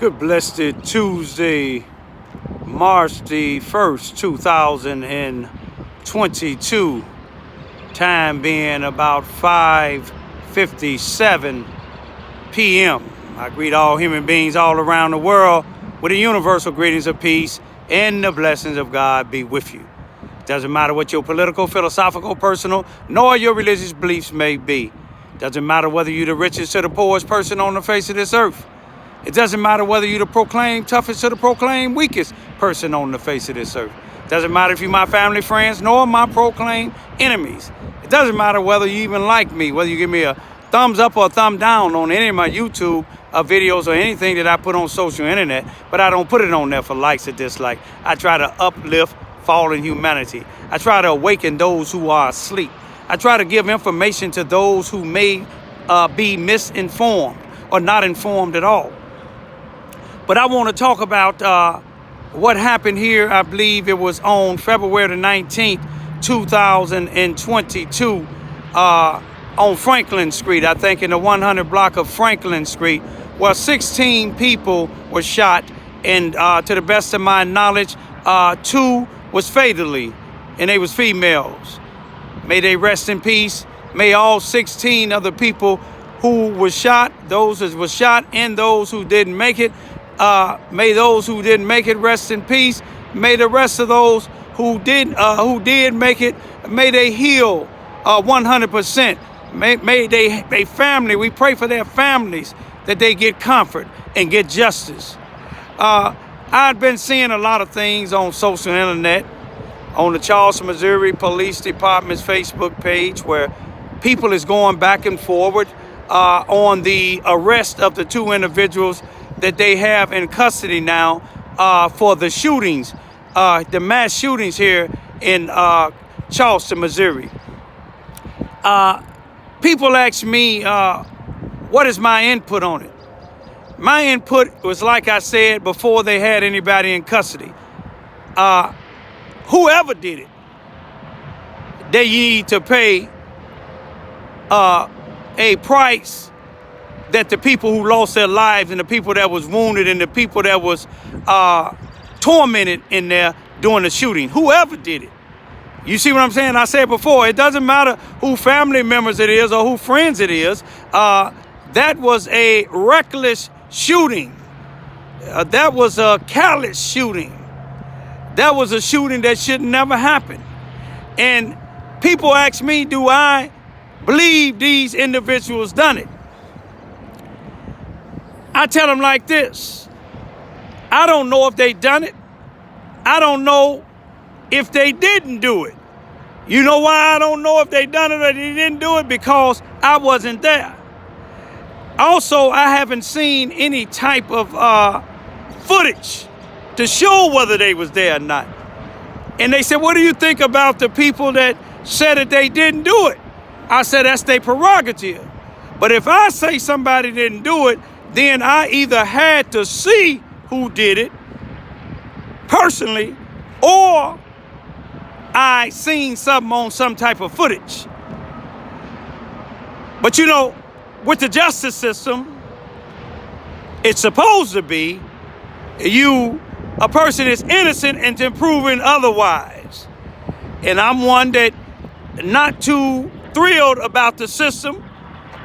Good blessed Tuesday, March the 1st, 2022. Time being about 5:57 p.m. I greet all human beings all around the world with the universal greetings of peace and the blessings of God be with you. Doesn't matter what your political, philosophical, personal, nor your religious beliefs may be. Doesn't matter whether you're the richest or the poorest person on the face of this earth. It doesn't matter whether you're the proclaimed toughest or the proclaimed weakest person on the face of this earth. Doesn't matter if you're my family, friends, nor my proclaimed enemies. It doesn't matter whether you even like me, whether you give me a thumbs up or a thumb down on any of my YouTube videos or anything that I put on social internet, but I don't put it on there for likes or dislikes. I try to uplift fallen humanity. I try to awaken those who are asleep. I try to give information to those who may be misinformed or not informed at all. But I want to talk about what happened here. I believe it was on February the 19th, 2022, on Franklin Street, I think in the 100 block of Franklin Street, where 16 people were shot. And to the best of my knowledge, 2 was fatally, and they was females. May they rest in peace. May all 16 of the people who were shot, those that were shot and those who didn't make it, may those who didn't make it rest in peace. May the rest of those who did make it, may they heal 100%. May they family, we pray for their families, that they get comfort and get justice. I've been seeing a lot of things on social internet, on the Charleston, Missouri Police Department's Facebook page, where people is going back and forward on the arrest of the 2 individuals that they have in custody now for the shootings, the mass shootings here in Charleston, Missouri. People ask me, what is my input on it? My input was, like I said, before they had anybody in custody. Whoever did it, they need to pay a price that the people who lost their lives and the people that was wounded and the people that was tormented in there during the shooting, whoever did it. You see what I'm saying? I said before, it doesn't matter who family members it is or who friends it is. That was a reckless shooting. That was a callous shooting. That was a shooting that should never happen. And people ask me, do I believe these individuals done it? I tell them like this. I don't know if they done it. I don't know if they didn't do it. You know why I don't know if they done it or they didn't do it? Because I wasn't there. Also, I haven't seen any type of footage to show whether they was there or not. And they said, what do you think about the people that said that they didn't do it? I said, that's their prerogative. But if I say somebody didn't do it, then I either had to see who did it personally, or I seen something on some type of footage. But you know, with the justice system, it's supposed to be a person is innocent until proven otherwise. And I'm one that not too thrilled about the system,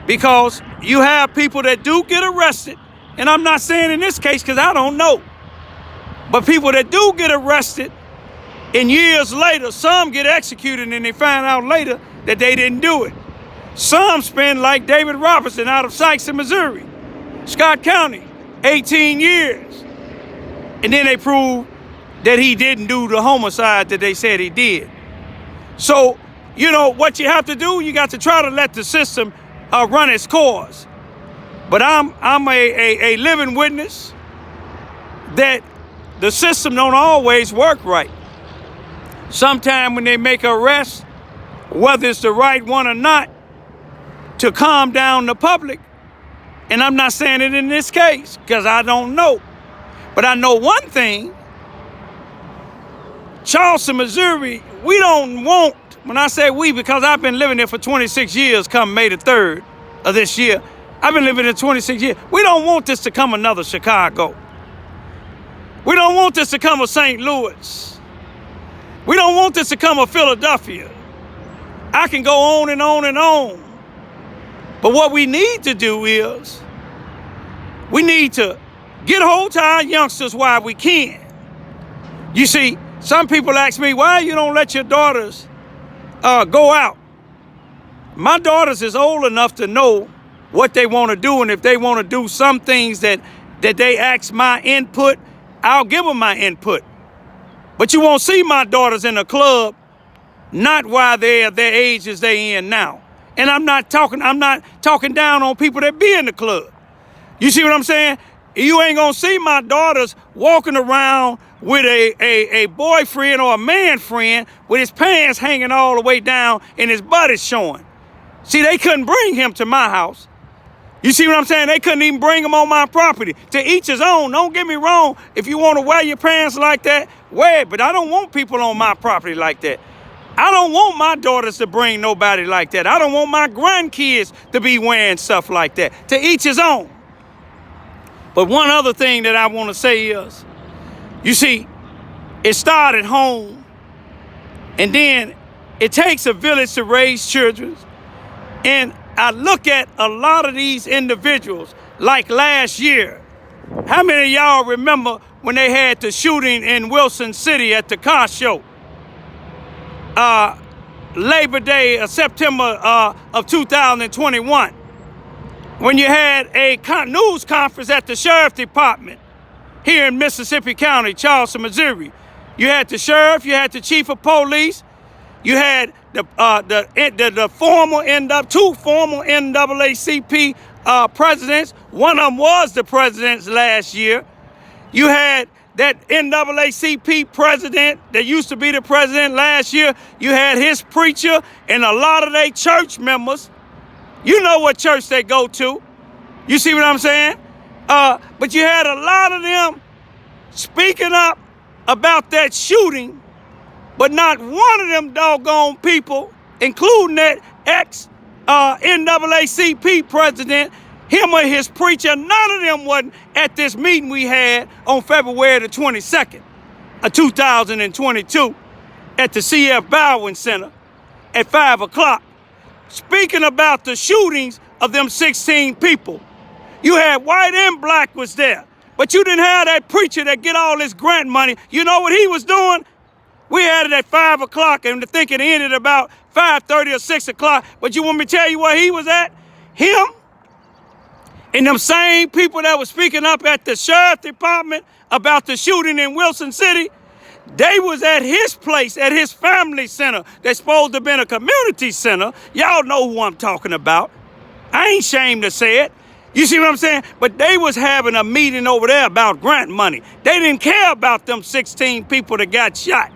because you have people that do get arrested. And I'm not saying in this case because I don't know. But people that do get arrested, and years later, some get executed and they find out later that they didn't do it. Some spend, like David Robertson out of Sykes in Missouri, Scott County, 18 years. And then they prove that he didn't do the homicide that they said he did. So, you know, what you have to do, you got to try to let the system run its course. But I'm a living witness that the system don't always work right. Sometimes when they make an arrest, whether it's the right one or not, to calm down the public, and I'm not saying it in this case because I don't know, but I know one thing. Charleston, Missouri, we don't want, when I say we, because I've been living there for 26 years come May the 3rd of this year. I've been living there 26 years. We don't want this to come another Chicago. We don't want this to come a St. Louis. We don't want this to come a Philadelphia. I can go on and on and on. But what we need to do is we need to get hold to our youngsters while we can. You see, some people ask me, why you don't let your daughters go out? My daughters is old enough to know what they want to do, and if they want to do some things that they ask my input, I'll give them my input. But you won't see my daughters in a club, not while they're their age as they in now. And I'm not talking down on people that be in the club. You see what I'm saying? You ain't gonna see my daughters walking around with a boyfriend or a man friend with his pants hanging all the way down and his butt is showing. See, they couldn't bring him to my house. You see what I'm saying? They couldn't even bring him on my property. To each his own. Don't get me wrong. If you want to wear your pants like that, wear it. But I don't want people on my property like that. I don't want my daughters to bring nobody like that. I don't want my grandkids to be wearing stuff like that. To each his own. But one other thing that I want to say is, you see, it started home, and then it takes a village to raise children. And I look at a lot of these individuals, like last year. How many of y'all remember when they had the shooting in Wilson City at the car show? Labor Day, September of 2021. When you had a news conference at the Sheriff Department here in Mississippi County, Charleston, Missouri. You had the sheriff, you had the chief of police, you had two former NAACP presidents. One of them was the president last year. You had that NAACP president that used to be the president last year. You had his preacher and a lot of their church members. You know what church they go to. You see what I'm saying? But you had a lot of them speaking up about that shooting, but not one of them doggone people, including that ex-NAACP president, him or his preacher, none of them wasn't at this meeting we had on February the 22nd of 2022 at the C.F. Bowen Center at 5 o'clock. Speaking about the shootings of them 16 people. You had white and black was there, but you didn't have that preacher that get all this grant money. You know what he was doing? We had it at 5 o'clock, and I think it ended about 5:30 or 6 o'clock, but you want me to tell you where he was at? Him and them same people that were speaking up at the Sheriff Department about the shooting in Wilson City, they was at his place, at his family center. That's supposed to have been a community center. Y'all know who I'm talking about. I ain't ashamed to say it. You see what I'm saying? But they was having a meeting over there about grant money. They didn't care about them 16 people that got shot.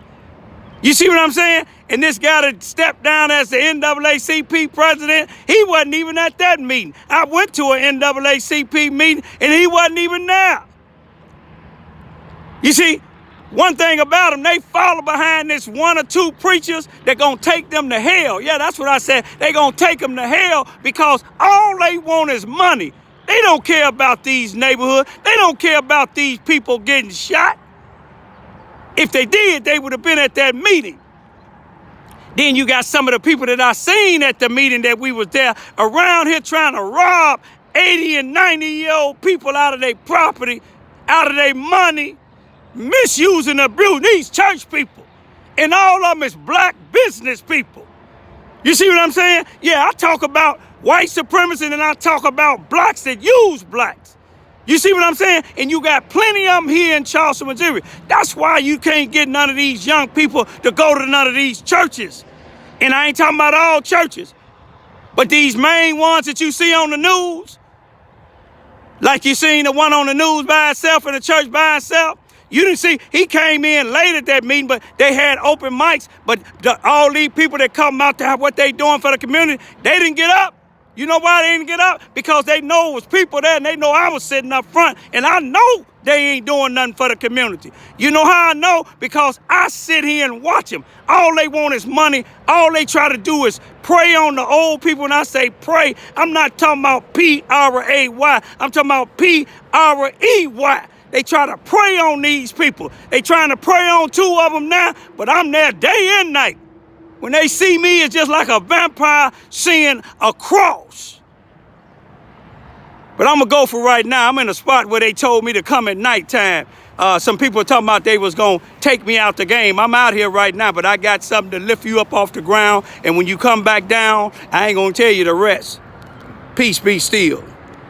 You see what I'm saying? And this guy that stepped down as the NAACP president, he wasn't even at that meeting. I went to an NAACP meeting and he wasn't even there. You see, one thing about them, they follow behind this one or two preachers that gonna take them to hell. Yeah, that's what I said. They gonna take them to hell because all they want is money. They don't care about these neighborhoods. They don't care about these people getting shot. If they did, they would have been at that meeting. Then you got some of the people that I seen at the meeting that we was there around here trying to rob 80 and 90-year-old people out of their property, out of their money, misusing and abusing these church people. And all of them is black business people. You see what I'm saying? Yeah, I talk about white supremacy and I talk about blacks that use blacks. You see what I'm saying? And you got plenty of them here in Charleston, Missouri. That's why you can't get none of these young people to go to none of these churches. And I ain't talking about all churches. But these main ones that you see on the news, like you seen the one on the news by itself and the church by itself, you didn't see, he came in late at that meeting, but they had open mics. But all these people that come out to have what they doing for the community, they didn't get up. You know why they didn't get up? Because they know it was people there and they know I was sitting up front. And I know they ain't doing nothing for the community. You know how I know? Because I sit here and watch them. All they want is money. All they try to do is prey on the old people. And I say pray, I'm not talking about P-R-A-Y. I'm talking about P-R-E-Y. They try to prey on these people. They trying to prey on 2 of them now, but I'm there day and night. When they see me, it's just like a vampire seeing a cross. But I'm going to go for right now. I'm in a spot where they told me to come at nighttime. Some people were talking about they was going to take me out the game. I'm out here right now, but I got something to lift you up off the ground. And when you come back down, I ain't going to tell you the rest. Peace be still.